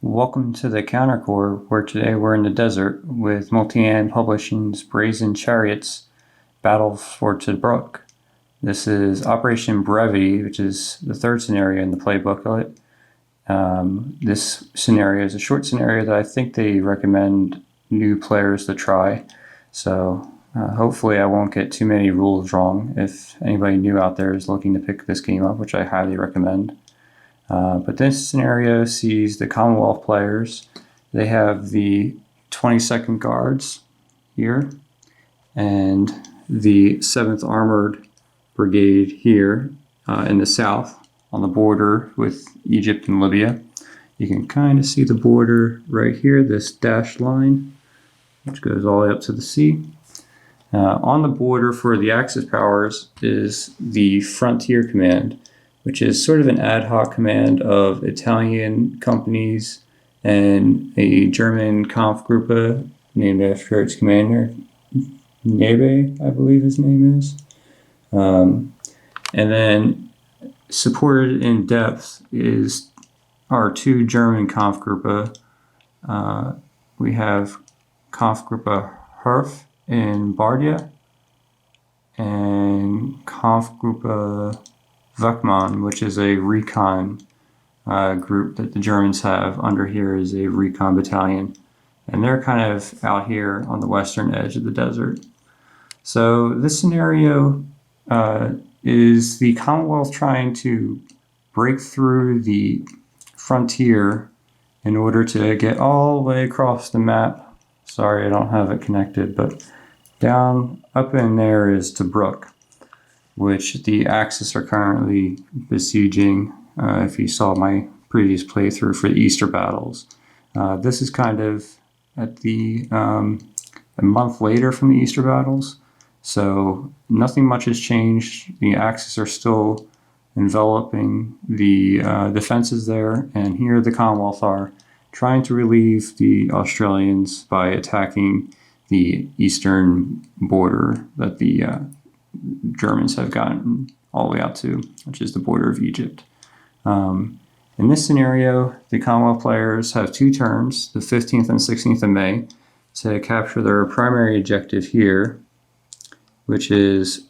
Welcome to the Counter Corps, where today we're in the desert with Multi-Am Publishing's Brazen Chariots, Battle for Tobruk. This is Operation Brevity, which is the third scenario in the playbooklet. This scenario is a short scenario that I think they recommend new players to try. So hopefully I won't get too many rules wrong if anybody new out there is looking to pick this game up, which I highly recommend. But this scenario sees the Commonwealth players. They have the 22nd Guards here and the 7th Armored Brigade here in the south on the border with Egypt and Libya. You can kind of see the border right here, this dashed line, which goes all the way up to the sea. On the border for the Axis powers is the Frontier Command, which is sort of an ad hoc command of Italian companies and a German Kampfgruppe named after its commander, Nebe, I believe his name is. And then supported in depth is our two German Kampfgruppe. We have Kampfgruppe Herf in Bardia and Kampfgruppe Wachmann, which is a recon group that the Germans have. Under here is a recon battalion, and they're kind of out here on the western edge of the desert. So this scenario is the Commonwealth trying to break through the frontier in order to get all the way across the map. Sorry, I don't have it connected, but down up in there is Tobruk, which the Axis are currently besieging. If you saw my previous playthrough for the Easter battles, this is kind of at the a month later from the Easter battles, so nothing much has changed. The Axis are still enveloping the defenses there, and here the Commonwealth are trying to relieve the Australians by attacking the eastern border that the Germans have gotten all the way out to, which is the border of Egypt. In this scenario, the Commonwealth players have 2 turns, the 15th and 16th of May, to capture their primary objective here, which is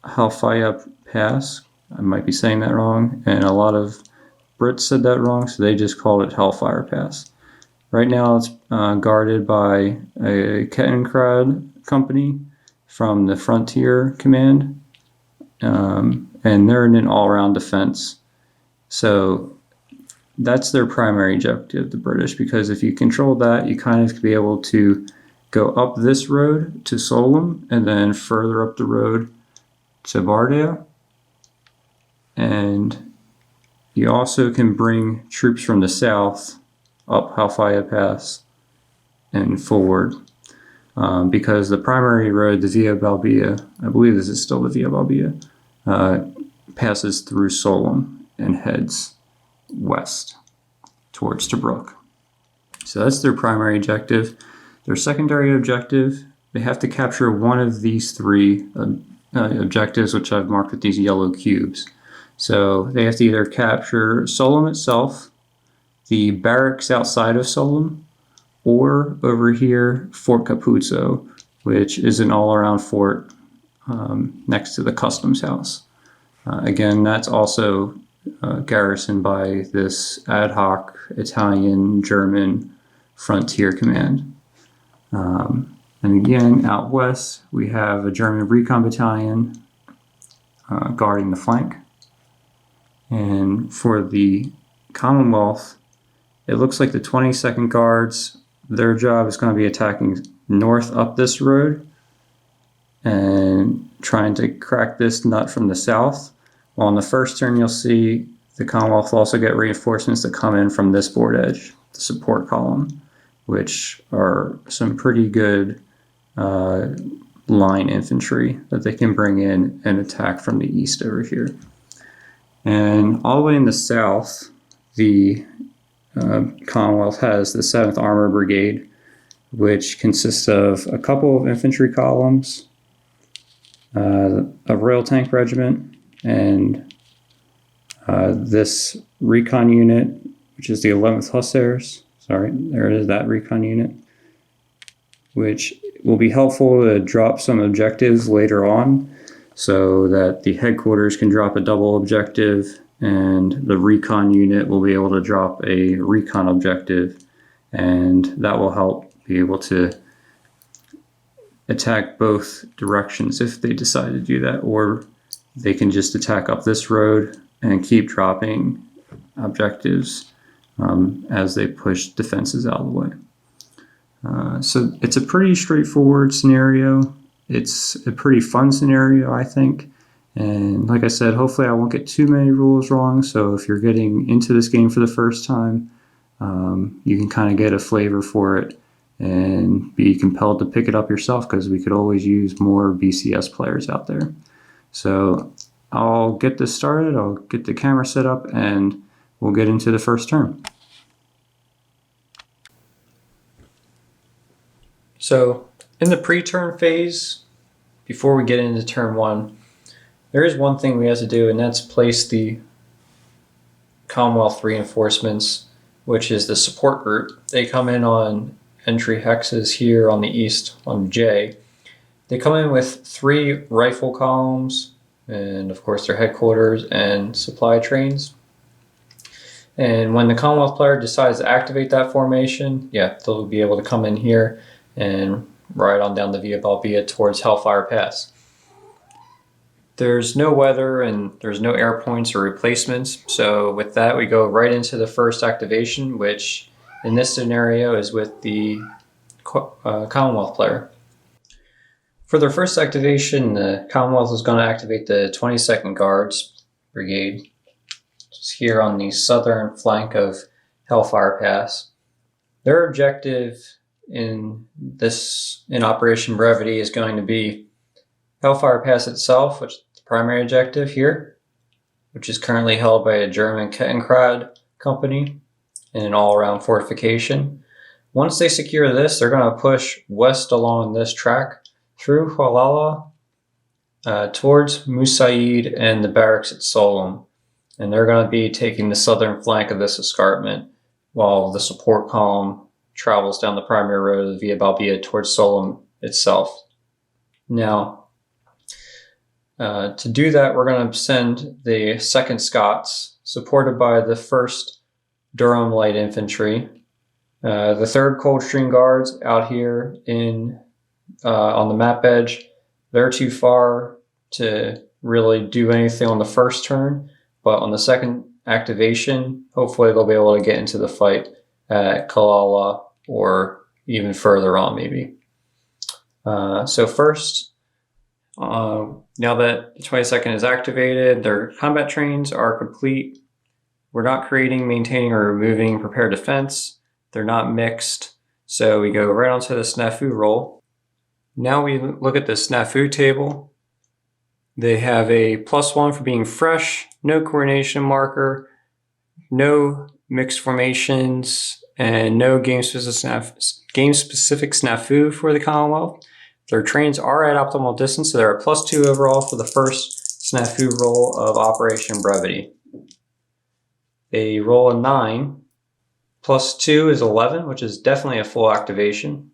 Halfaya Pass. I might be saying that wrong, and a lot of Brits said that wrong, so they just called it Hellfire Pass. Right now it's guarded by a Kettenkrad company from the Frontier Command, and they're in an all-around defense. So that's their primary objective, the British, because if you control that, you kind of be able to go up this road to Solom and then further up the road to Bardia. And you also can bring troops from the south up Halfaya Pass and forward. Because the primary road, the Via Balbia, I believe this is still the Via Balbia, passes through Solom and heads west towards Tobruk. So that's their primary objective. Their secondary objective, they have to capture one of these 3 objectives, which I've marked with these yellow cubes. So they have to either capture Solom itself, the barracks outside of Solom, or over here, Fort Capuzzo, which is an all-around fort next to the customs house. Again, that's also garrisoned by this ad hoc Italian-German Frontier Command. And again, out west, we have a German recon battalion guarding the flank. And for the Commonwealth, it looks like the 22nd Guards, their job is going to be attacking north up this road and trying to crack this nut from the south. While on the first turn, you'll see the Commonwealth also get reinforcements that come in from this board edge, the support column, which are some pretty good line infantry that they can bring in and attack from the east over here. And all the way in the south, the Commonwealth has the 7th Armored Brigade, which consists of a couple of infantry columns, a Royal Tank Regiment, and this recon unit, which is the 11th Hussars, Sorry, there it is, that recon unit, which will be helpful to drop some objectives later on so that the headquarters can drop a double objective and the recon unit will be able to drop a recon objective, and that will help be able to attack both directions if they decide to do that, or they can just attack up this road and keep dropping objectives as they push defenses out of the way. So it's a pretty straightforward scenario. It's a pretty fun scenario, I think. And like I said, hopefully I won't get too many rules wrong. So if you're getting into this game for the first time, you can kind of get a flavor for it and be compelled to pick it up yourself, because we could always use more BCS players out there. So I'll get this started, I'll get the camera set up, and we'll get into the first turn. So in the pre-turn phase, before we get into turn one, there is one thing we have to do, and that's place the Commonwealth reinforcements, which is the support group. They come in on entry hexes here on the east on J. They come in with 3 rifle columns, and of course their headquarters and supply trains. And when the Commonwealth player decides to activate that formation, yeah, they'll be able to come in here and ride on down the Via Balbia towards Hellfire Pass. There's no weather and there's no air points or replacements, so with that we go right into the first activation, which in this scenario is with the Commonwealth player. For their first activation, the Commonwealth is going to activate the 22nd Guards Brigade, which is here on the southern flank of Hellfire Pass. Their objective in Operation Brevity is going to be Hellfire Pass itself, which is the primary objective here, which is currently held by a German Kettenkrad company in an all-around fortification. Once they secure this, they're going to push west along this track through Hualala towards Musaid and the barracks at Solom. And they're going to be taking the southern flank of this escarpment while the support column travels down the primary road of the Via Balbia towards Solom itself. Now, to do that, we're going to send the 2nd Scots, supported by the 1st Durham Light Infantry, the 3rd Coldstream Guards out here on the map edge. They're too far to really do anything on the first turn, but on the second activation, hopefully they'll be able to get into the fight at Kalala or even further on maybe. So first, now that the 22nd is activated, their combat trains are complete. We're not creating, maintaining, or removing prepared defense. They're not mixed. So we go right onto the snafu roll. Now we look at the snafu table. They have a +1 for being fresh, no coordination marker, no mixed formations, and no game-specific snafu for the Commonwealth. Their trains are at optimal distance, so they're at +2 overall for the first snafu roll of Operation Brevity. They roll a 9, +2 is 11, which is definitely a full activation.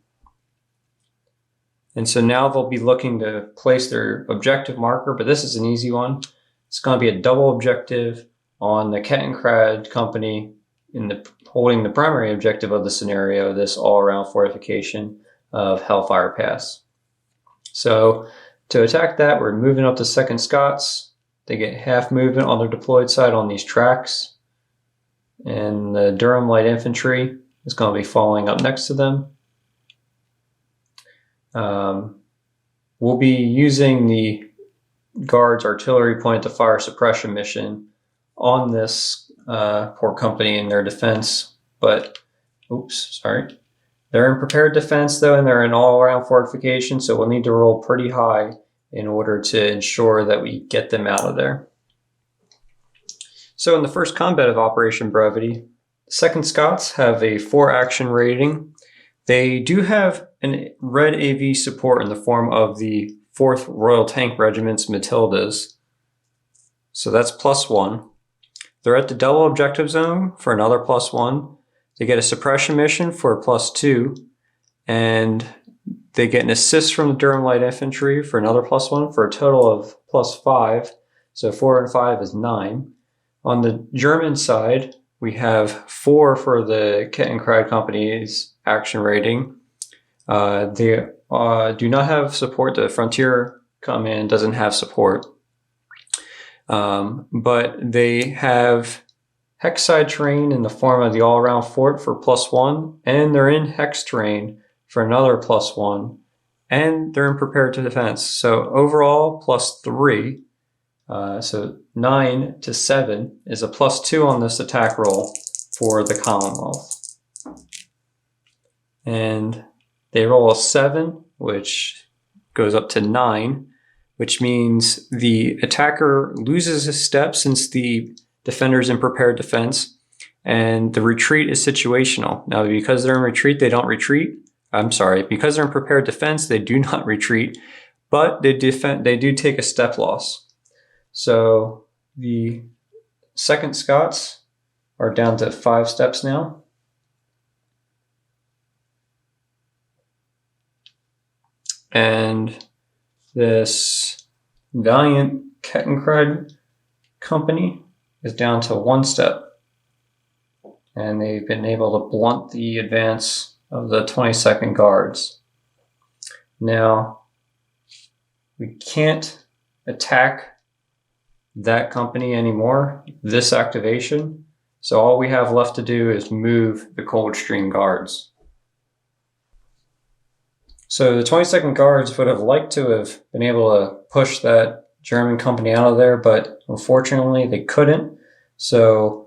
And so now they'll be looking to place their objective marker, but this is an easy one. It's going to be a double objective on the Kettenkrad company holding the primary objective of the scenario, this all-around fortification of Hellfire Pass. So to attack that, we're moving up the 2nd Scots. They get half movement on their deployed side on these tracks. And the Durham Light Infantry is going to be following up next to them. We'll be using the Guards artillery point to fire suppression mission on this poor company in their defense, but they're in prepared defense though, and they're in all-around fortification, so we'll need to roll pretty high in order to ensure that we get them out of there. So in the first combat of Operation Brevity, the 2nd Scots have a 4 action rating. They do have an red AV support in the form of the 4th Royal Tank Regiment's Matildas. So that's +1. They're at the double objective zone for another +1. They get a suppression mission for +2, and they get an assist from the Durham Light Infantry for another +1 for a total of +5. So 4 and 5 is 9. On the German side, we have 4 for the Kettenkrad Company's action rating. They do not have support. The Frontier Command doesn't have support. But they have hex side terrain in the form of the all-around fort for +1, and they're in hex terrain for another +1, and they're in prepared to defense. So overall, +3. So 9 to 7 is a +2 on this attack roll for the Commonwealth. And they roll a 7, which goes up to 9, which means the attacker loses a step since the defender's in prepared defense, and the retreat is situational. Now, because they're in retreat, they don't retreat. I'm sorry, because they're in prepared defense, they do not retreat, but they do take a step loss. So the 2nd Scots are down to 5 steps now. And this valiant Kettenkrad Company is down to 1 step. And they've been able to blunt the advance of the 22nd Guards. Now, we can't attack that company anymore, this activation. So all we have left to do is move the Coldstream Guards. So the 22nd Guards would have liked to have been able to push that German company out of there, but unfortunately they couldn't. So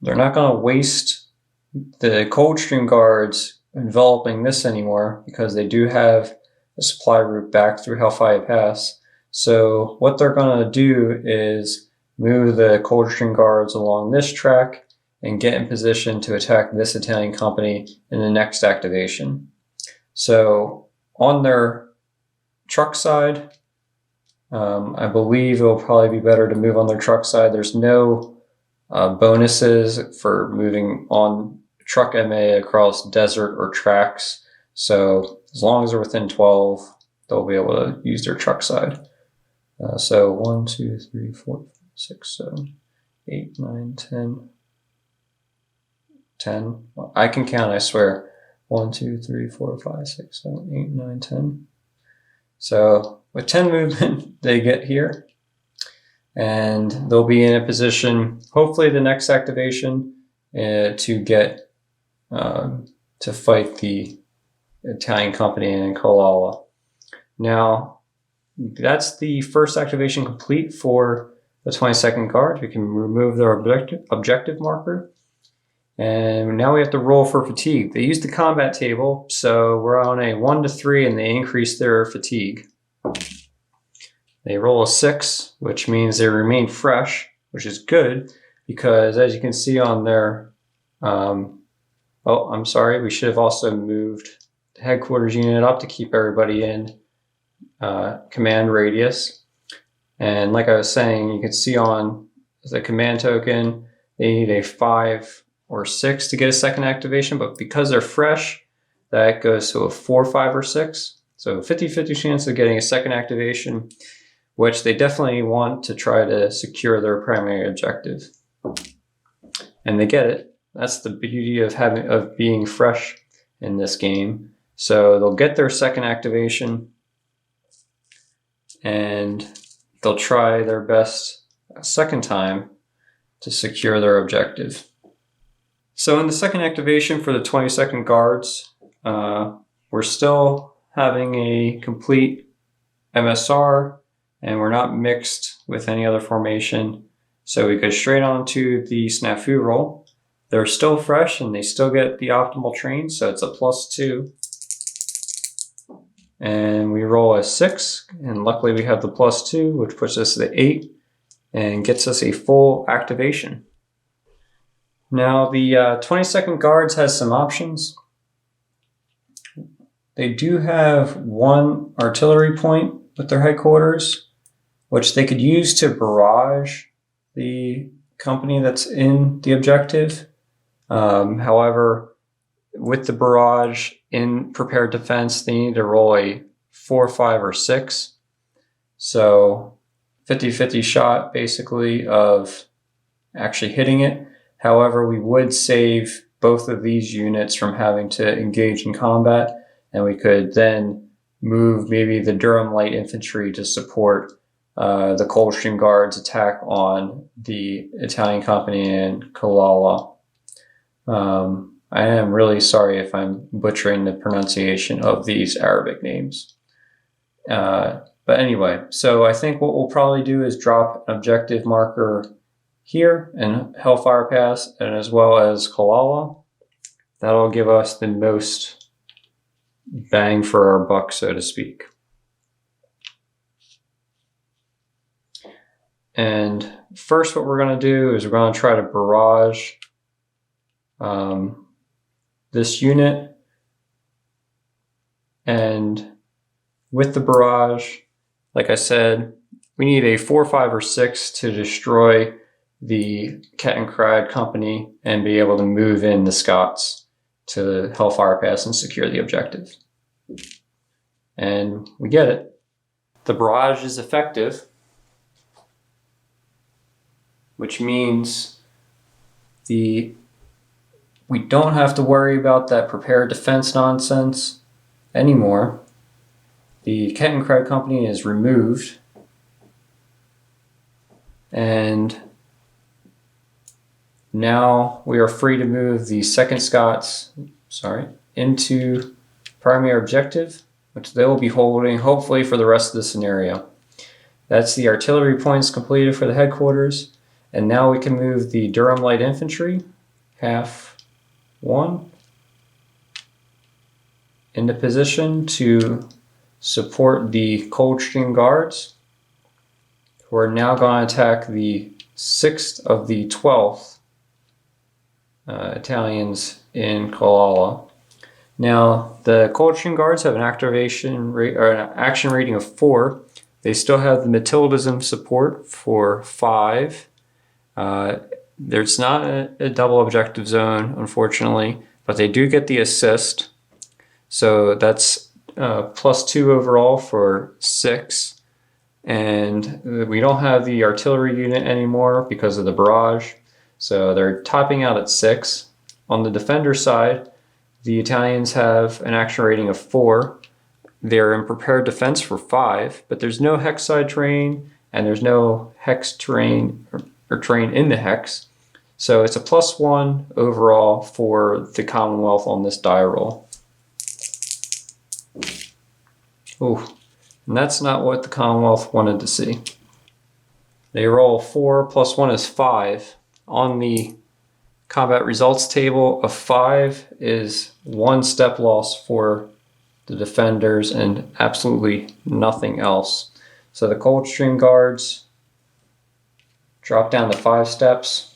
they're not going to waste the Coldstream Guards enveloping this anymore, because they do have a supply route back through Hellfire Pass. So what they're going to do is move the Coldstream Guards along this track and get in position to attack this Italian company in the next activation. So on their truck side, I believe it will probably be better to move on their truck side. There's no bonuses for moving on truck MA across desert or tracks. So as long as they're within 12, they'll be able to use their truck side. So 1, 2, 3, 4, 6, 7, 8, 9, 10. 10. I can count, I swear. 1, 2, 3, 4, 5, 6, 7, 8, 9, 10. So with 10 movement, they get here. And they'll be in a position, hopefully the next activation, to get to fight the Italian company in Kolala. Now, that's the first activation complete for the 22nd Guard. We can remove their objective marker. And now we have to roll for fatigue. They used the combat table, so we're on a 1 to 3, and they increase their fatigue. They roll a 6, which means they remain fresh, which is good, because as you can see on their... oh, I'm sorry, we should have also moved the headquarters unit up to keep everybody in command radius. And like I was saying, you can see on the command token, they need a 5 or 6 to get a second activation, but because they're fresh, that goes to a 4, 5, or 6. So 50-50 chance of getting a second activation, which they definitely want to try to secure their primary objective. And they get it. That's the beauty of being fresh in this game. So they'll get their second activation, and they'll try their best a second time to secure their objective. So in the second activation for the 22nd Guards, we're still having a complete MSR, and we're not mixed with any other formation. So we go straight on to the snafu roll. They're still fresh and they still get the optimal train, so it's a +2. And we roll a 6, and luckily we have the +2, which puts us at 8 and gets us a full activation. Now the 22nd Guards has some options. They do have 1 artillery point with their headquarters, which they could use to barrage the company that's in the objective. However, with the barrage in prepared defense, they need to roll a 4, 5, or 6. So 50-50 shot basically of actually hitting it. However, we would save both of these units from having to engage in combat, and we could then move maybe the Durham Light Infantry to support the Coldstream Guards' attack on the Italian company in Kalala. I am really sorry if I'm butchering the pronunciation of these Arabic names. But anyway, so I think what we'll probably do is drop an objective marker here in Hellfire Pass, and as well as Kalala. That'll give us the most bang for our buck, so to speak. And first what we're going to do is we're going to try to barrage this unit. And with the barrage, like I said, we need a 4, 5, or 6 to destroy the Kettenkrad company and be able to move in the Scots to Hellfire Pass and secure the objective. And we get it. The barrage is effective, which means we don't have to worry about that prepared defense nonsense anymore. The Kettenkrad company is removed, and now we are free to move the 2nd Scots into primary objective, which they will be holding hopefully for the rest of the scenario. That's the artillery points completed for the headquarters, and now we can move the Durham Light Infantry, half 1, into position to support the Coldstream Guards, who are now going to attack the 6th of the 12th Italians in Kalala. Now, the Coldstream Guards have an activation rate or an action rating of 4. They still have the Matildism support for 5. There's not a double objective zone, unfortunately, but they do get the assist. So that's +2 overall for 6. And we don't have the artillery unit anymore because of the barrage. So they're topping out at 6. On the defender side, the Italians have an action rating of 4. They're in prepared defense for 5, but there's no hex side terrain, and there's no hex terrain or terrain in the hex. So it's a +1 overall for the Commonwealth on this die roll. Ooh, and that's not what the Commonwealth wanted to see. They roll 4, +1 is 5. On the combat results table, a 5 is 1 step loss for the defenders and absolutely nothing else. So the Coldstream Guards drop down to 5 steps,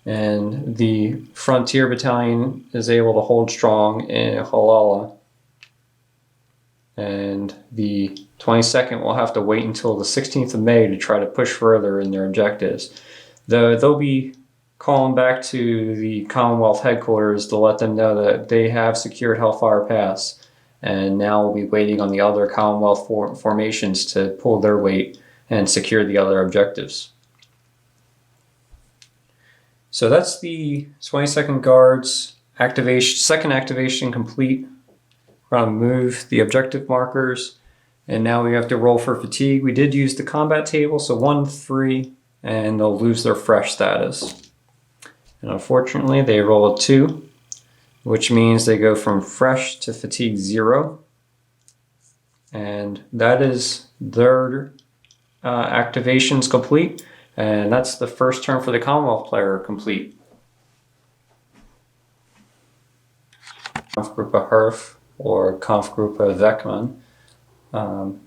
and the Frontier Battalion is able to hold strong in Halala, and the 22nd will have to wait until the 16th of May to try to push further in their objectives. Though they'll be calling back to the Commonwealth headquarters to let them know that they have secured Hellfire Pass, and now we'll be waiting on the other Commonwealth formations to pull their weight and secure the other objectives. So that's the 22nd Guards activation, second activation complete. We're going to move the objective markers, and now we have to roll for fatigue. We did use the combat table, so 1, 3, and they'll lose their fresh status. And unfortunately, they roll a 2, which means they go from fresh to fatigue 0. And that is their activations complete. And that's the first turn for the Commonwealth player complete. Kampfgruppe Herf or Kampfgruppe Weckmann.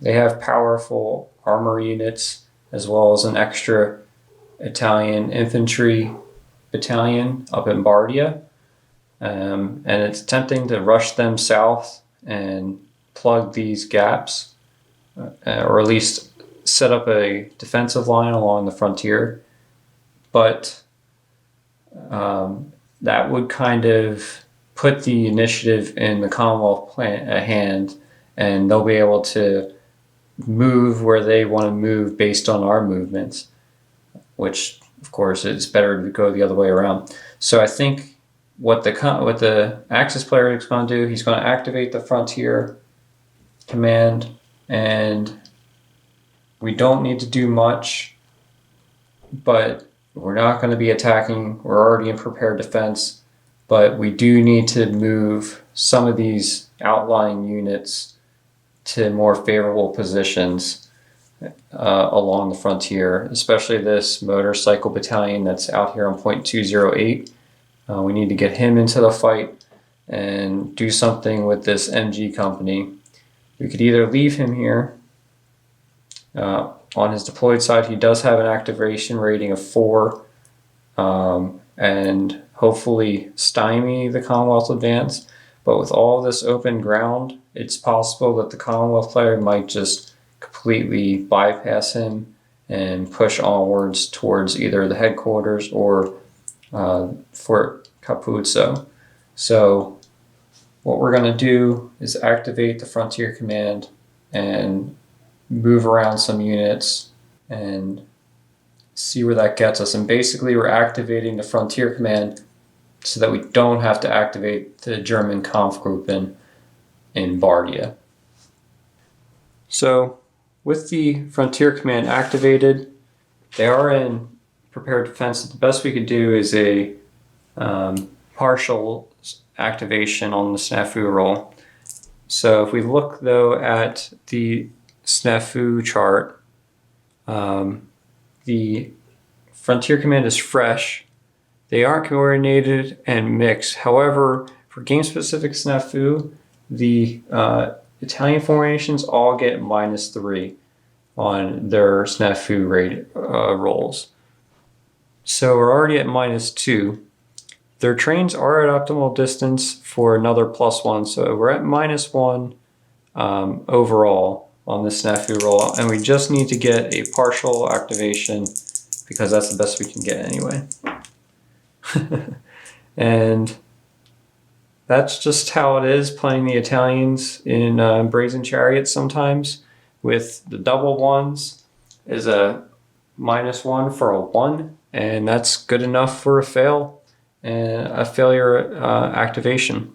They have powerful armor units as well as an extra Italian infantry battalion up in Bardia. And it's tempting to rush them south and plug these gaps, or at least set up a defensive line along the frontier. But that would kind of put the initiative in the Commonwealth hand, and they'll be able to move where they want to move based on our movements, which of course it's better to go the other way around. So I think what the Axis player is going to do, he's going to activate the Frontier command, and we don't need to do much, but we're not going to be attacking. We're already in prepared defense, but we do need to move some of these outlying units to more favorable positions along the frontier, especially this motorcycle battalion that's out here on point 208. We need to get him into the fight and do something with this MG company. We could either leave him here. On his deployed side, he does have an activation rating of 4, and hopefully stymie the Commonwealth advance. But with all this open ground, it's possible that the Commonwealth player might just completely bypass him and push onwards towards either the headquarters or Fort Capuzzo. So what we're going to do is activate the Frontier Command and move around some units and see where that gets us. And basically we're activating the Frontier Command so that we don't have to activate the German Kampfgruppen in Bardia. So with the Frontier Command activated, they are in prepared defense. The best we could do is a partial activation on the snafu roll. So if we look though at the snafu chart, the Frontier Command is fresh. They aren't coordinated and mixed. However, for game-specific snafu, the Italian formations all get -3 on their snafu rate rolls. So we're already at -2. Their trains are at optimal distance for another +1, so we're at -1 overall on the snafu roll, and we just need to get a partial activation because that's the best we can get anyway. And that's just how it is playing the Italians in Brazen Chariots sometimes. With the double ones is a -1 for a 1, and that's good enough for a fail and a failure activation.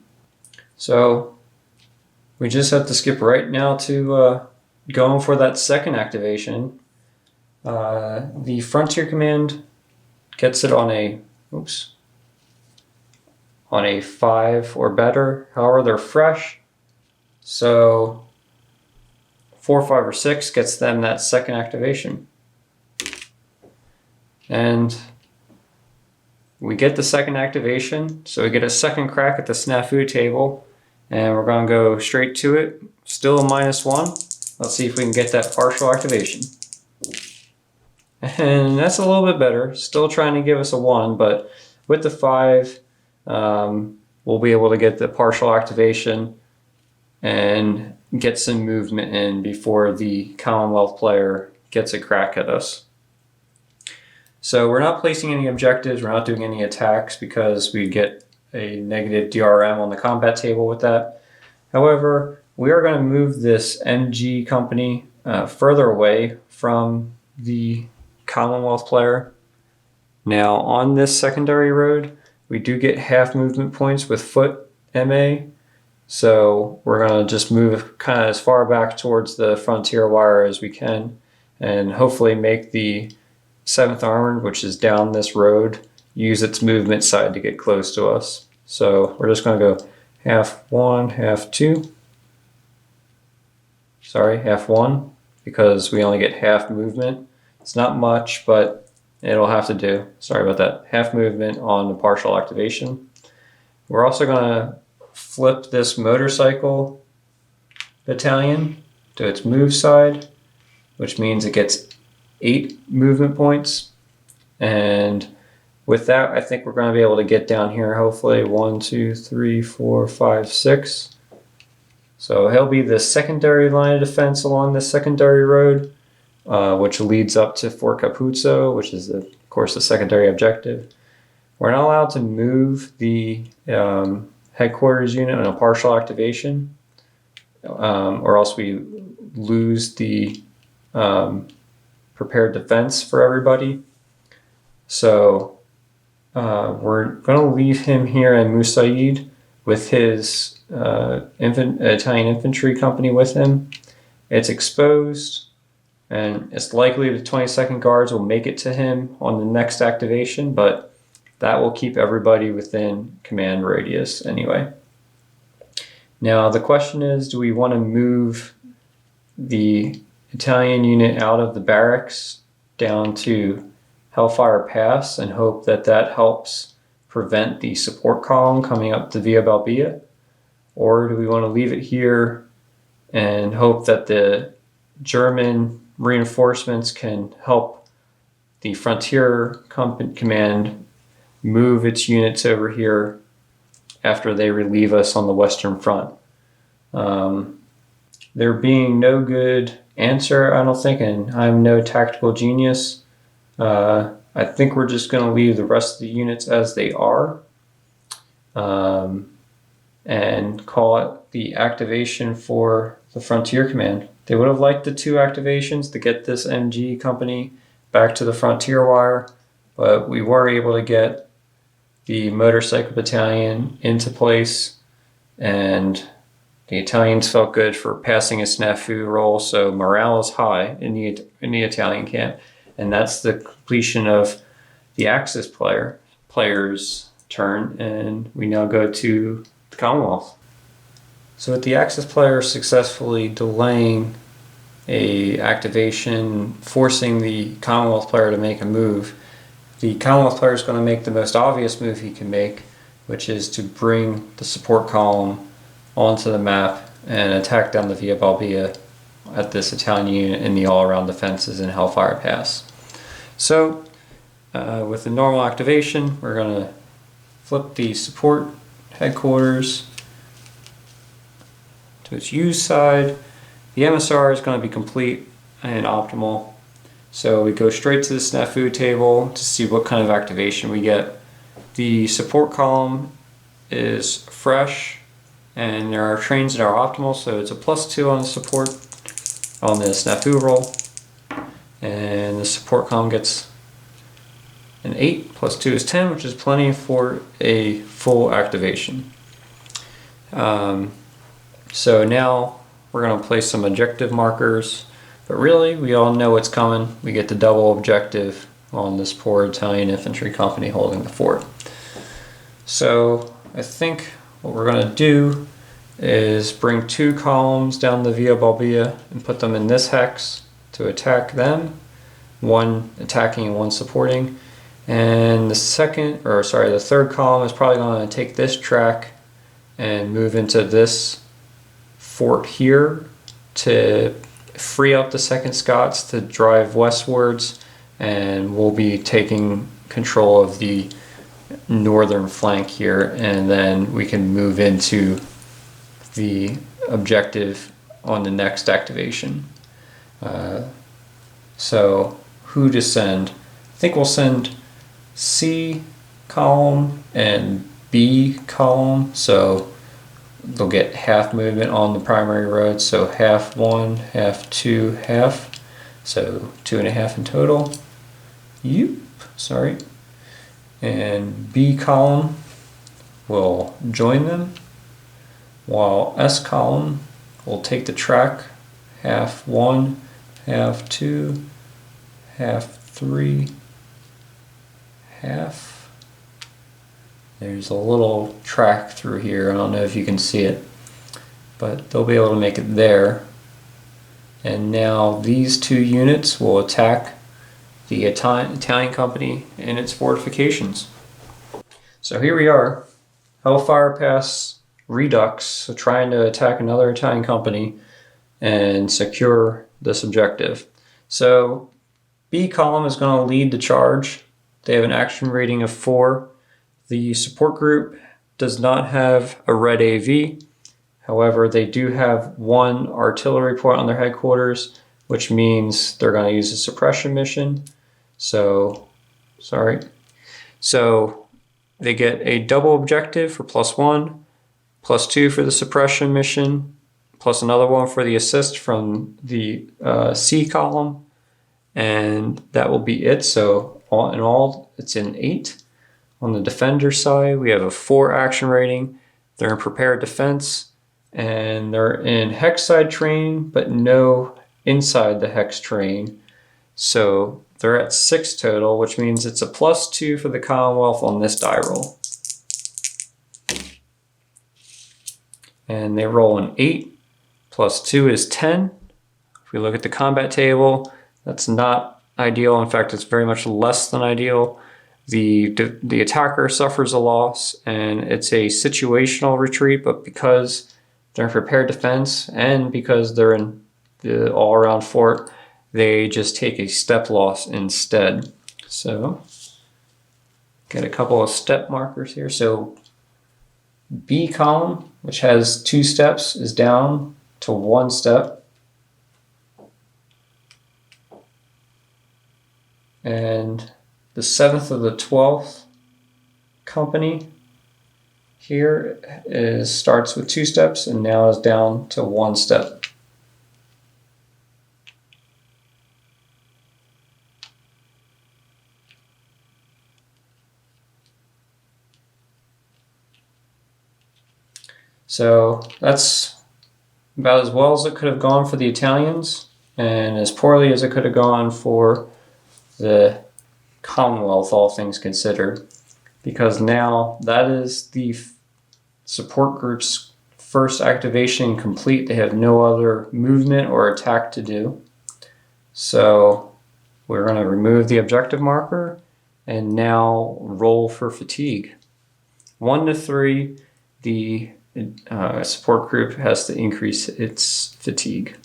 So we just have to skip right now to going for that second activation. The Frontier Command gets it on a 5 or better. However, they're fresh, so 4, 5, or 6 gets them that second activation. And we get the second activation, so we get a second crack at the snafu table, and we're going to go straight to it. Still a -1. Let's see if we can get that partial activation. And that's a little bit better. Still trying to give us a 1, but with the 5, we'll be able to get the partial activation and get some movement in before the Commonwealth player gets a crack at us. So we're not placing any objectives, we're not doing any attacks because we get a negative DRM on the combat table with that. However, we are going to move this MG company further away from the Commonwealth player. Now on this secondary road, we do get half movement points with foot MA, so we're going to just move kind of as far back towards the frontier wire as we can and hopefully make the 7th Armored, which is down this road, use its movement side to get close to us. So we're just going to go half 1, half 2. Sorry, half 1, because we only get half movement. It's not much, but it'll have to do. Sorry about that. Half movement on the partial activation. We're also going to flip this motorcycle battalion to its move side, which means it gets 8 movement points. And with that, I think we're going to be able to get down here, hopefully 1, 2, 3, 4, 5, 6. So he'll be the secondary line of defense along this secondary road, which leads up to Fort Capuzzo, which is, of course, the secondary objective. We're not allowed to move the headquarters unit on a partial activation, or else we lose the prepared defense for everybody. So we're going to leave him here in Musaid with his Italian infantry company with him. It's exposed, and it's likely the 22nd Guards will make it to him on the next activation, but that will keep everybody within command radius anyway. Now the question is, do we want to move the Italian unit out of the barracks down to Hellfire Pass and hope that that helps prevent the support column coming up to Via Balbia? Or do we want to leave it here and hope that the German reinforcements can help the Frontier Command move its units over here after they relieve us on the Western Front? There being no good answer, I don't think, and I'm no tactical genius, I think we're just going to leave the rest of the units as they are, and call it the activation for the Frontier Command. They would have liked the 2 activations to get this MG company back to the Frontier Wire, but we were able to get the Motorcycle Battalion into place, and the Italians felt good for passing a snafu roll, so morale is high in the Italian camp. And that's the completion of the Axis player's turn, and we now go to the Commonwealth. So with the Axis player successfully delaying a activation, forcing the Commonwealth player to make a move, the Commonwealth player is going to make the most obvious move he can make, which is to bring the support column onto the map and attack down the Via Balbia at this Italian unit in the all-around defenses in Hellfire Pass. So with the normal activation, we're going to flip the support headquarters to its use side. The MSR is going to be complete and optimal. So we go straight to the snafu table to see what kind of activation we get. The support column is fresh, and there are trains that are optimal, so it's a +2 on the support on the snafu roll, and the support column gets an 8, +2 is 10, which is plenty for a full activation. So now we're going to place some objective markers, but really we all know what's coming. We get the double objective on this poor Italian infantry company holding the fort. So I think what we're going to do is bring 2 columns down the Via Balbia and put them in this hex to attack them, 1 attacking and 1 supporting. And the third column is probably going to take this track and move into this fort here to free up the 2nd Scots to drive westwards, and we'll be taking control of the northern flank here, and then we can move into the objective on the next activation. So who to send? I think we'll send C column and B column, so they'll get half movement on the primary road, so half 1, half 2, half, so 2.5 in total. And B column will join them, while S column will take the track, half 1, half 2, half 3, half. There's a little track through here, I don't know if you can see it, but they'll be able to make it there. And now these 2 units will attack the Italian company in its fortifications. So here we are, Hellfire Pass Redux, so trying to attack another Italian company and secure this objective. So B column is going to lead the charge. They have an action rating of 4. The support group does not have a red AV. However, they do have 1 artillery point on their headquarters, which means they're going to use a suppression mission. So they get a double objective for +1, +2 for the suppression mission, plus another one for the assist from the C column, and that will be it. So all in all, it's an 8. On the defender side, we have a 4 action rating. They're in prepared defense, and they're in hex side training, but no inside the hex train. So they're at 6 total, which means it's a +2 for the Commonwealth on this die roll. And they roll an 8, +2 is 10. If we look at the combat table, that's not ideal. In fact, it's very much less than ideal. The attacker suffers a loss, and it's a situational retreat, but because they're in prepared defense and because they're in the all-around fort, they just take a step loss instead. So, get a couple of step markers here. So, B column, which has 2 steps, is down to 1 step. And the 7th of the 12th company here starts with 2 steps and now is down to 1 step. So that's about as well as it could have gone for the Italians, and as poorly as it could have gone for the Commonwealth, all things considered, because now that is the support group's first activation complete. They have no other movement or attack to do. So we're going to remove the objective marker and now roll for fatigue. 1 to 3, the support group has to increase its fatigue.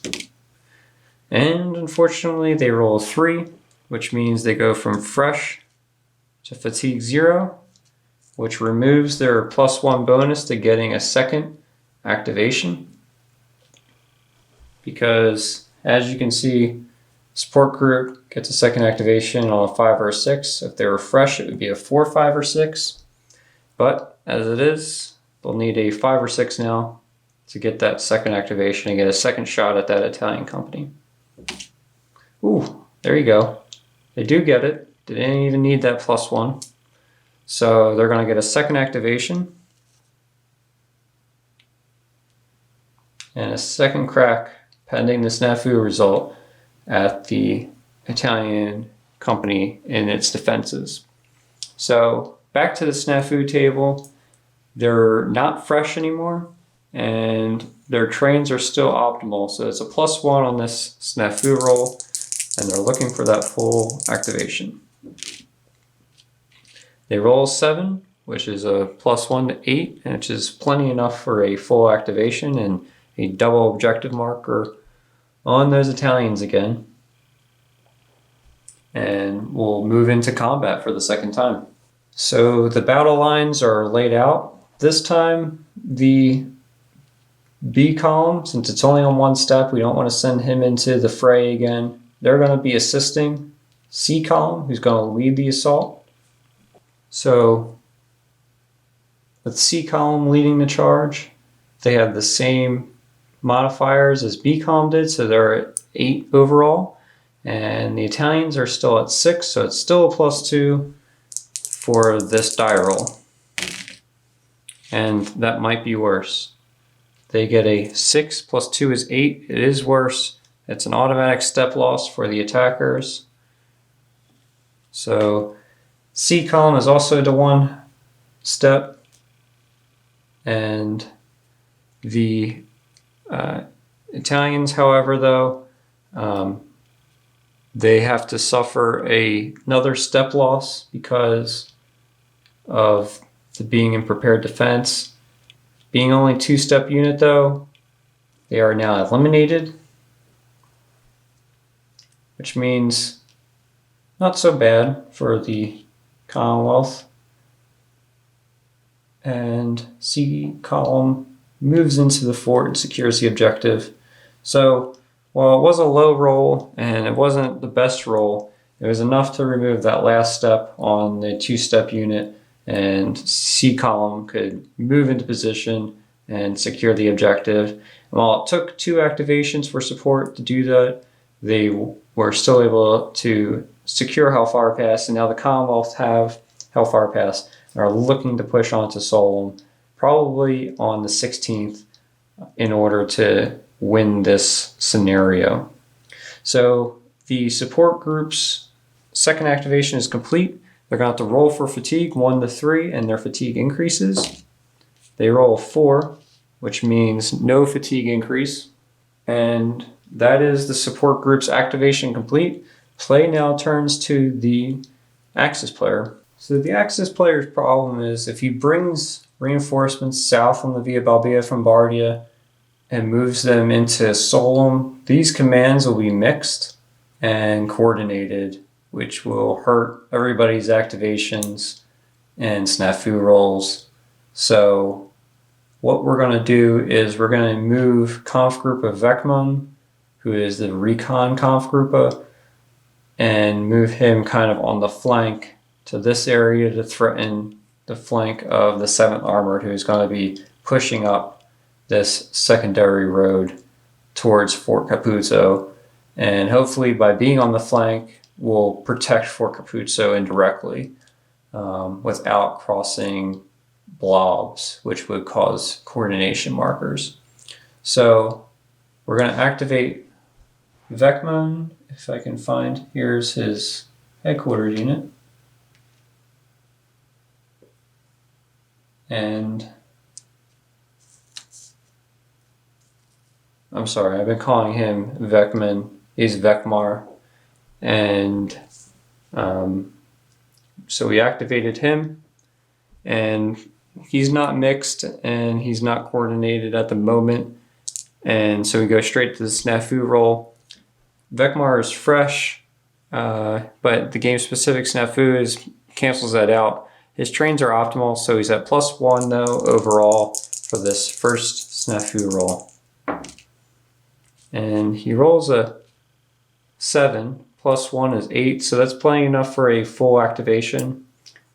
And unfortunately, they roll 3, which means they go from fresh to fatigue 0, which removes their +1 bonus to getting a second activation. Because, as you can see, support group gets a second activation on a 5 or a 6. If they were fresh, it would be a 4, 5, or 6. But, as it is, they'll need a 5 or 6 now to get that second activation and get a second shot at that Italian company. Ooh, there you go. They do get it. They didn't even need that +1. So they're going to get a second activation and a second crack pending the snafu result at the Italian company in its defenses. So back to the snafu table. They're not fresh anymore, and their trains are still optimal. So it's a +1 on this snafu roll, and they're looking for that full activation. They roll 7, which is a +1 to 8, which is plenty enough for a full activation and a double objective marker on those Italians again. And we'll move into combat for the second time. So the battle lines are laid out. This time, the B column, since it's only on 1 step, we don't want to send him into the fray again. They're going to be assisting C column, who's going to lead the assault. So with C column leading the charge, they have the same modifiers as B column did, so they're at 8 overall. And the Italians are still at 6, so it's still a +2 for this die roll. And that might be worse. They get a 6 +2 is 8. It is worse. It's an automatic step loss for the attackers. So C column is also to 1 step. And the Italians, however, though, they have to suffer another step loss because of the being in prepared defense. Being only 2-step unit, though, they are now eliminated, which means not so bad for the Commonwealth. And C column moves into the fort and secures the objective. So while it was a low roll and it wasn't the best roll, it was enough to remove that last step on the 2-step unit and C column could move into position and secure the objective. And while it took 2 activations for support to do that, they were still able to secure Hellfire Pass, and now the Commonwealth have Hellfire Pass and are looking to push onto Solom probably on the 16th in order to win this scenario. So the support group's second activation is complete. They're going to have to roll for fatigue 1 to 3, and their fatigue increases. They roll 4, which means no fatigue increase. And that is the support group's activation complete. Play now turns to the Axis player. So the Axis player's problem is if he brings reinforcements south on the Via Balbia from Bardia and moves them into Solom, these commands will be mixed and coordinated, which will hurt everybody's activations and snafu rolls. So what we're going to do is we're going to move Kampfgruppe Vekman, who is the recon Kampfgruppe, and move him kind of on the flank to this area to threaten the flank of the 7th Armored, who's going to be pushing up this secondary road towards Fort Capuzzo. And hopefully by being on the flank, we'll protect Fort Capuzzo indirectly without crossing blobs, which would cause coordination markers. So we're going to activate Vekman. If I can find, here's his headquarters unit. And I'm sorry, I've been calling him Vekman. He's Vekmar. And so we activated him, and he's not mixed and he's not coordinated at the moment. And so we go straight to the snafu roll. Vekmar is fresh, but the game specific snafu cancels that out. His trains are optimal, so he's at +1 though overall for this first snafu roll. And he rolls a 7, +1 is 8, so that's plenty enough for a full activation.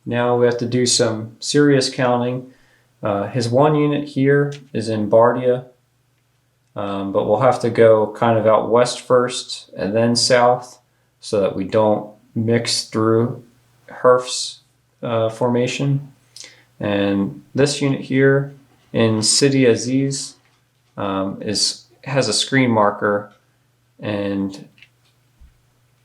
Now we have to do some serious counting. His 1 unit here is in Bardia, but we'll have to go kind of out west first and then south so that we don't mix through Herf's formation. And this unit here in Sidi Aziz has a screen marker, and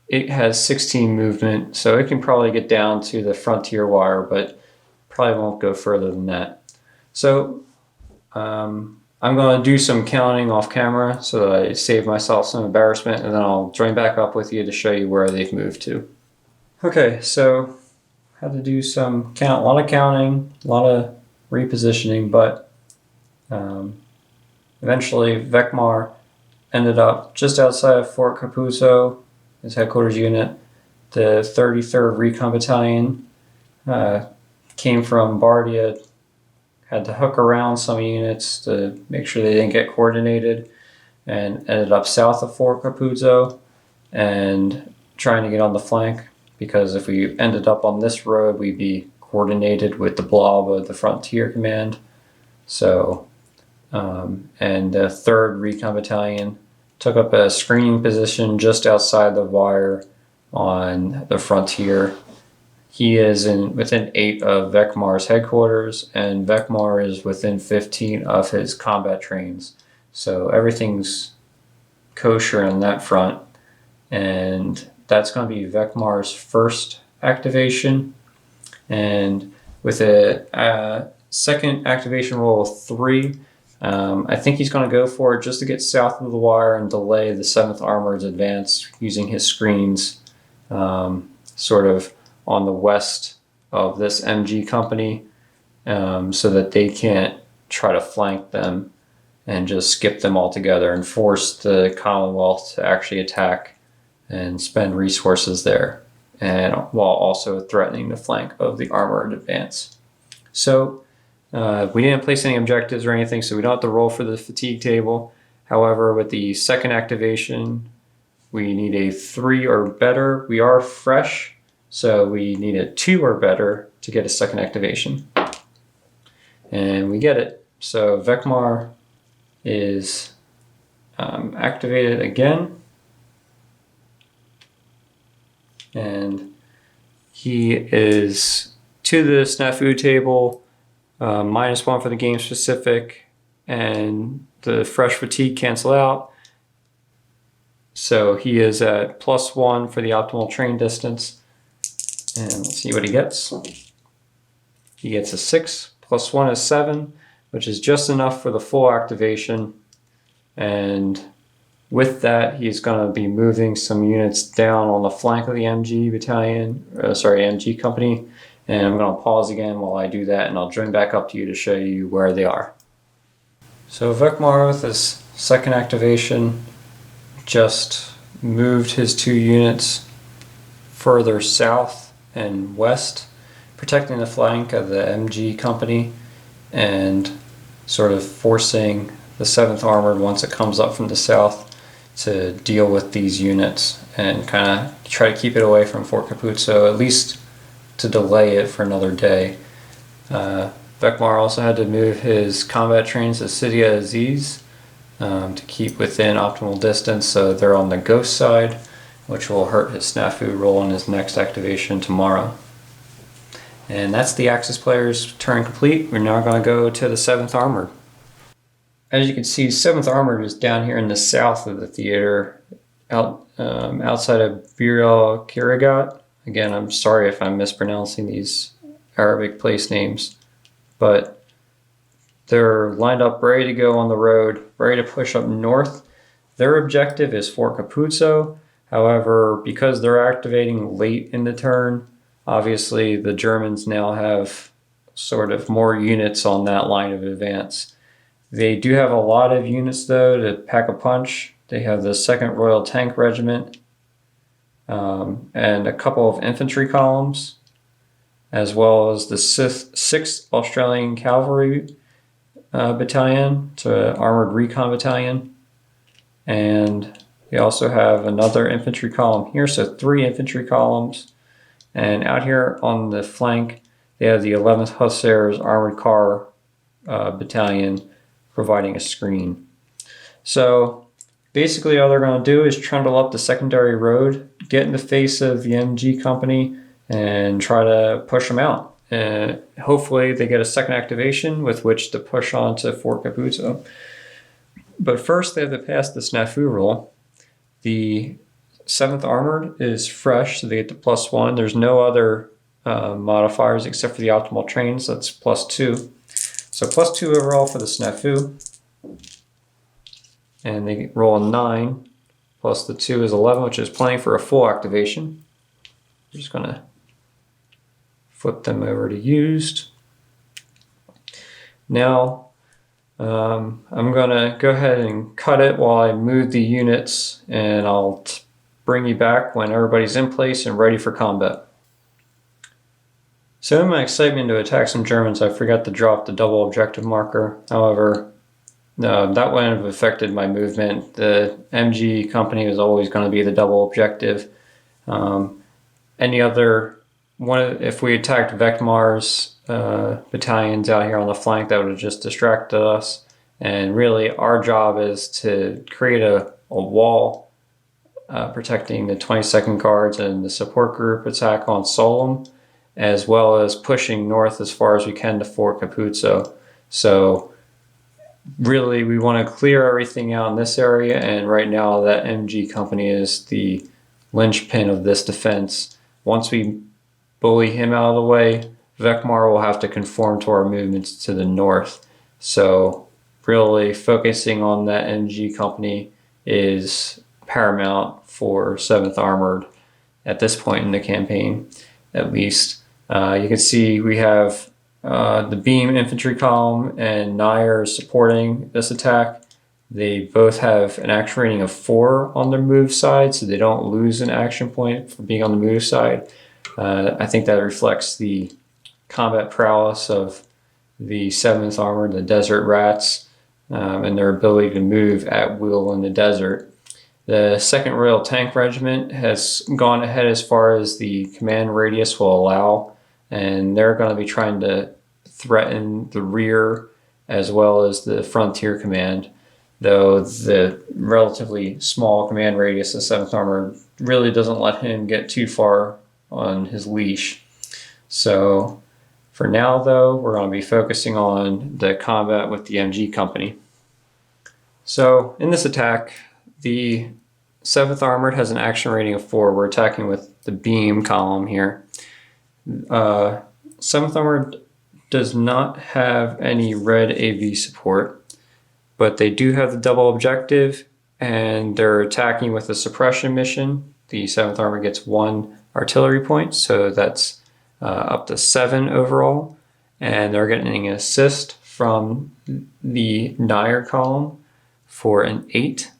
it has 16 movement, so it can probably get down to the frontier wire, but probably won't go further than that. So I'm going to do some counting off camera so that I save myself some embarrassment, and then I'll join back up with you to show you where they've moved to. Okay, so had to do some count, a lot of counting, a lot of repositioning, but eventually Vekmar ended up just outside of Fort Capuzzo, his headquarters unit. The 33rd Recon Battalion came from Bardia, had to hook around some units to make sure they didn't get coordinated, and ended up south of Fort Capuzzo and trying to get on the flank, because if we ended up on this road, we'd be coordinated with the blob of the Frontier Command. So, and the 3rd Recon Battalion took up a screening position just outside the wire on the frontier. He is within 8 of Vekmar's headquarters, and Vekmar is within 15 of his combat trains. So everything's kosher on that front, and that's going to be Vekmar's first activation. And with a second activation roll of 3, I think he's going to go for it just to get south of the wire and delay the 7th Armored's advance using his screens sort of on the west of this MG company, so that they can't try to flank them and just skip them altogether and force the Commonwealth to actually attack and spend resources there, and while also threatening the flank of the armored advance. So we didn't place any objectives or anything, so we don't have to roll for the fatigue table. However, with the second activation, we need a 3 or better. We are fresh, so we need a 2 or better to get a second activation. And we get it. So Vekmar is activated again. And he is to the snafu table, -1 for the game specific, and the fresh fatigue cancel out. So he is at +1 for the optimal train distance. And let's see what he gets. He gets a 6, +1 is 7, which is just enough for the full activation. And with that, he's going to be moving some units down on the flank of the MG MG company. And I'm going to pause again while I do that, and I'll join back up to you to show you where they are. So Vekmar, with his second activation, just moved his 2 units further south and west, protecting the flank of the MG company and sort of forcing the 7th Armored, once it comes up from the south, to deal with these units and kind of try to keep it away from Fort Capuzzo, at least to delay it for another day. Vekmar also had to move his combat trains to Sidia Aziz to keep within optimal distance, so they're on the ghost side, which will hurt his snafu roll in his next activation tomorrow. And that's the Axis player's turn complete. We're now going to go to the 7th Armored. As you can see, 7th Armored is down here in the south of the theater, outside of Bir el Kirigat. Again, I'm sorry if I'm mispronouncing these Arabic place names, but they're lined up ready to go on the road, ready to push up north. Their objective is Fort Capuzzo. However, because they're activating late in the turn, obviously the Germans now have sort of more units on that line of advance. They do have a lot of units, though, to pack a punch. They have the 2nd Royal Tank Regiment and a couple of infantry columns, as well as the 6th Australian Cavalry Battalion, to Armored Recon Battalion. And we also have another infantry column here, so 3 infantry columns. And out here on the flank, they have the 11th Hussars Armored Car Battalion, providing a screen. So basically all they're going to do is trundle up the secondary road, get in the face of the MG company, and try to push them out. And hopefully they get a second activation with which to push on to Fort Capuzzo. But first they have to pass the snafu roll. The 7th Armored is fresh, so they get the +1. There's no other modifiers except for the optimal trains, so that's +2. So +2 overall for the snafu. And they roll a 9, plus the 2 is 11, which is plenty for a full activation. I'm just going to flip them over to used. Now, I'm going to go ahead and cut it while I move the units, and I'll bring you back when everybody's in place and ready for combat. So in my excitement to attack some Germans, I forgot to drop the double objective marker. However, that wouldn't have affected my movement. The MG company was always going to be the double objective. Any other one, if we attacked Vekmar's battalions out here on the flank, that would have just distracted us. And really, our job is to create a wall protecting the 22nd Guards and the support group attack on Solom, as well as pushing north as far as we can to Fort Capuzzo. So really, we want to clear everything out in this area, and right now that MG company is the linchpin of this defense. Once we bully him out of the way, Vekmar will have to conform to our movements to the north. So really focusing on that MG company is paramount for 7th Armored at this point in the campaign, at least. You can see we have the Beam Infantry Column and Nair supporting this attack. They both have an action rating of 4 on their move side, so they don't lose an action point for being on the move side. I think that reflects the combat prowess of the 7th Armored, the Desert Rats, and their ability to move at will in the desert. The 2nd Royal Tank Regiment has gone ahead as far as the command radius will allow, and they're going to be trying to threaten the rear as well as the Frontier Command, though the relatively small command radius of 7th Armored really doesn't let him get too far on his leash. So for now, though, we're going to be focusing on the combat with the MG Company. So in this attack, the 7th Armored has an action rating of 4. We're attacking with the beam column here. 7th Armored does not have any red AV support, but they do have the double objective, and they're attacking with a suppression mission. The 7th Armored gets 1 artillery point, so that's up to 7 overall, and they're getting an assist from the Nair column for an 8,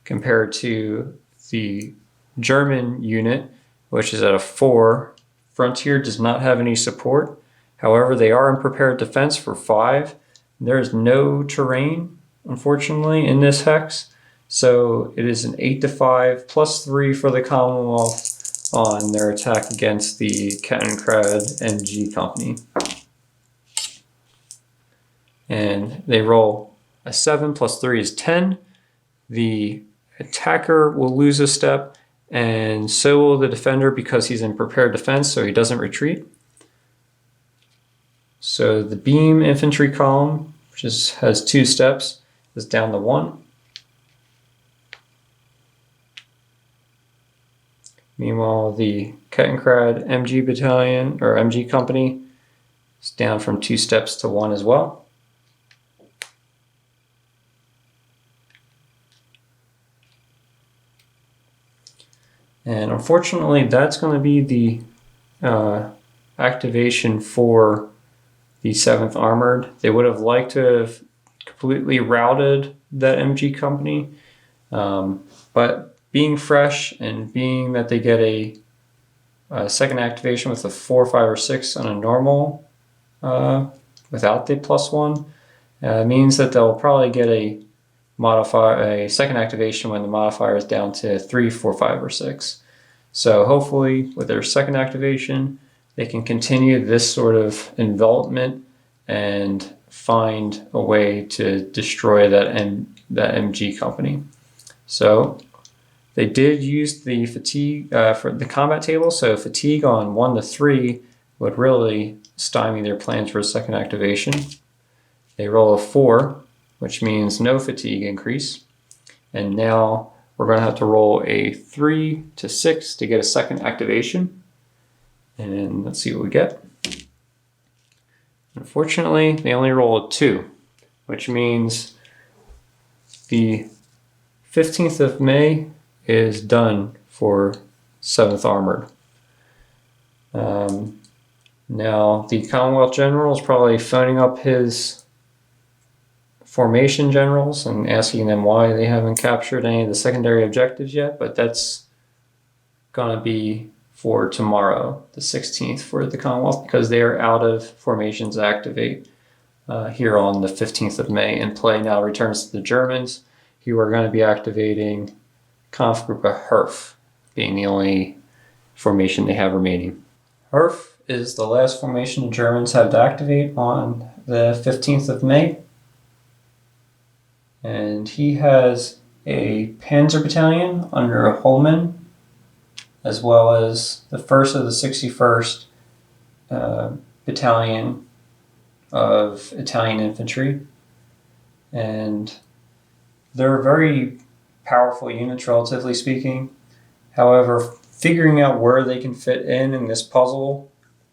compared to the German unit, which is at a 4. Frontier does not have any support. However, they are in prepared defense for 5. There's no terrain, unfortunately, in this hex, so it is an 8-5 plus 3 for the Commonwealth on their attack against the Kettenkrad MG Company. And they roll a 7 plus 3 is 10. The attacker will lose a step, and so will the defender because he's in prepared defense, so he doesn't retreat. So the beam infantry column, which has 2 steps, is down to 1. Meanwhile, the Kettenkrad MG Battalion, or MG Company, is down from 2 steps to 1 as well. And unfortunately, that's going to be the activation for the 7th Armored. They would have liked to have completely routed that MG Company, but being fresh and being that they get a second activation with a 4, 5, or 6 on a normal without the +1, means that they'll probably get a second activation when the modifier is down to 3, 4, 5, or 6. So hopefully with their second activation, they can continue this sort of envelopment and find a way to destroy that MG Company. So they did use the fatigue for the combat table, so fatigue on 1 to 3 would really stymie their plans for a second activation. They roll a 4, which means no fatigue increase. And now we're going to have to roll a 3 to 6 to get a second activation. And let's see what we get. Unfortunately, they only roll a 2, which means the 15th of May is done for 7th Armored. Now, the Commonwealth General is probably phoning up his formation generals and asking them why they haven't captured any of the secondary objectives yet, but that's going to be for tomorrow, the 16th, for the Commonwealth, because they are out of formations activate here on the 15th of May, and play now returns to the Germans, who are going to be activating Kampfgruppe Herf, being the only formation they have remaining. Herf is the last formation the Germans have to activate on the 15th of May. And he has a Panzer Battalion under Holman, as well as the 1st of the 61st Battalion of Italian Infantry. And they're very powerful units, relatively speaking. However, figuring out where they can fit in this puzzle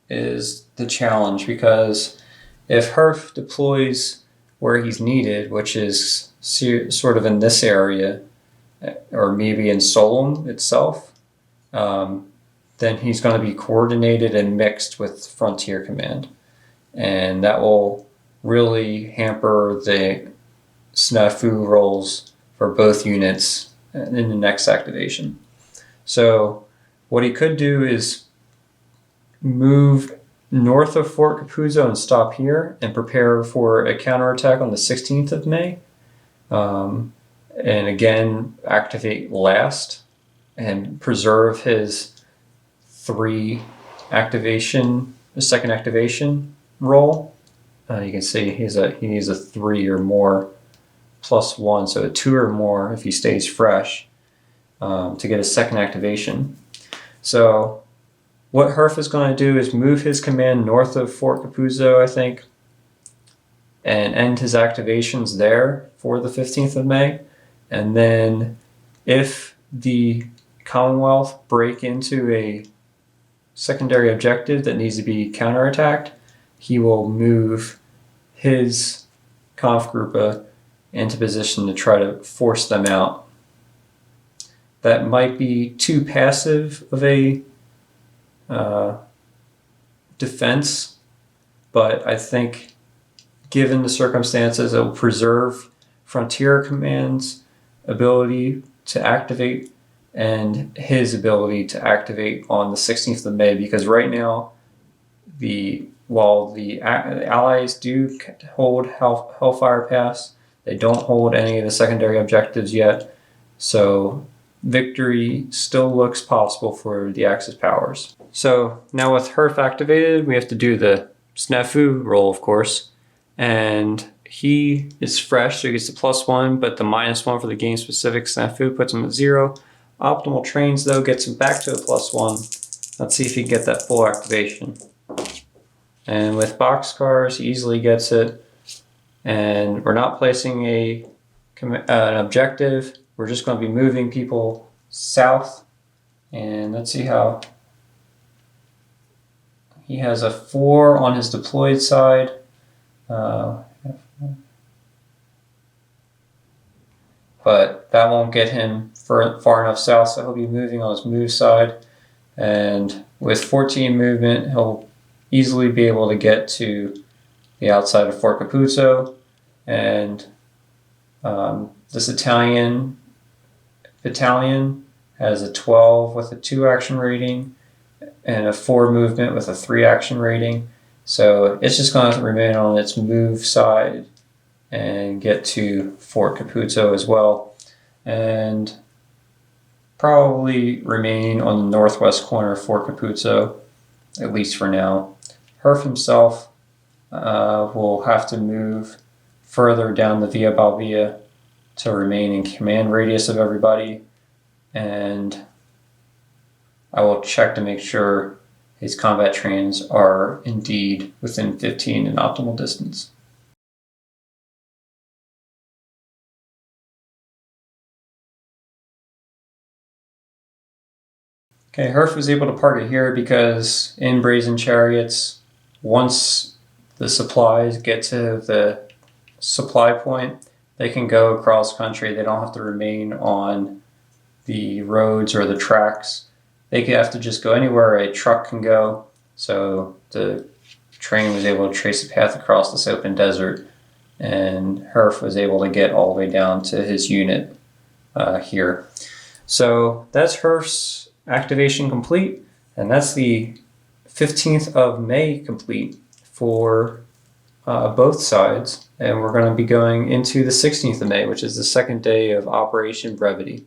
is the challenge, because if Herf deploys where he's needed, which is sort of in this area, or maybe in Solom itself, then he's going to be coordinated and mixed with Frontier Command. And that will really hamper the snafu rolls for both units in the next activation. So what he could do is move north of Fort Capuzzo and stop here and prepare for a counterattack on the 16th of May. And again, activate last and preserve his 3 activation a second activation roll. You can see he needs a 3 or more +1, so a 2 or more if he stays fresh to get a second activation. So what Herf is going to do is move his command north of Fort Capuzzo, I think, and end his activations there for the 15th of May. And then if the Commonwealth break into a secondary objective that needs to be counterattacked, he will move his Kampfgruppe into position to try to force them out. That might be too passive of a defense, but I think given the circumstances, it will preserve Frontier Command's ability to activate and his ability to activate on the 16th of May, because right now, while the Allies do hold Hellfire Pass, they don't hold any of the secondary objectives yet, so victory still looks possible for the Axis powers. So now with Herf activated, we have to do the Snafu roll, of course, and he is fresh, so he gets the +1, but the -1 for the game-specific Snafu puts him at 0. Optimal trains, though, gets him back to a +1. Let's see if he can get that full activation. And with boxcars, he easily gets it. And we're not placing an objective. We're just going to be moving people south. And let's see how he has a 4 on his deployed side. But that won't get him far enough south, so he'll be moving on his move side. And with 14 movement, he'll easily be able to get to the outside of Fort Capuzzo. And this Italian battalion has a 12 with a 2 action rating and a 4 movement with a 3 action rating. So it's just going to remain on its move side and get to Fort Capuzzo as well, and probably remain on the northwest corner of Fort Capuzzo, at least for now. Herf himself will have to move further down the Via Balbia to remain in command radius of everybody, and I will check to make sure his combat trains are indeed within 15 in optimal distance. Okay, Herf was able to park it here because in Brazen Chariots, once the supplies get to the supply point, they can go across country. They don't have to remain on the roads or the tracks. They have to just go anywhere a truck can go. So the train was able to trace a path across this open desert, and Herf was able to get all the way down to his unit here. So that's Herf's activation complete, and that's the 15th of May complete for both sides, and we're going to be going into the 16th of May, which is the second day of Operation Brevity.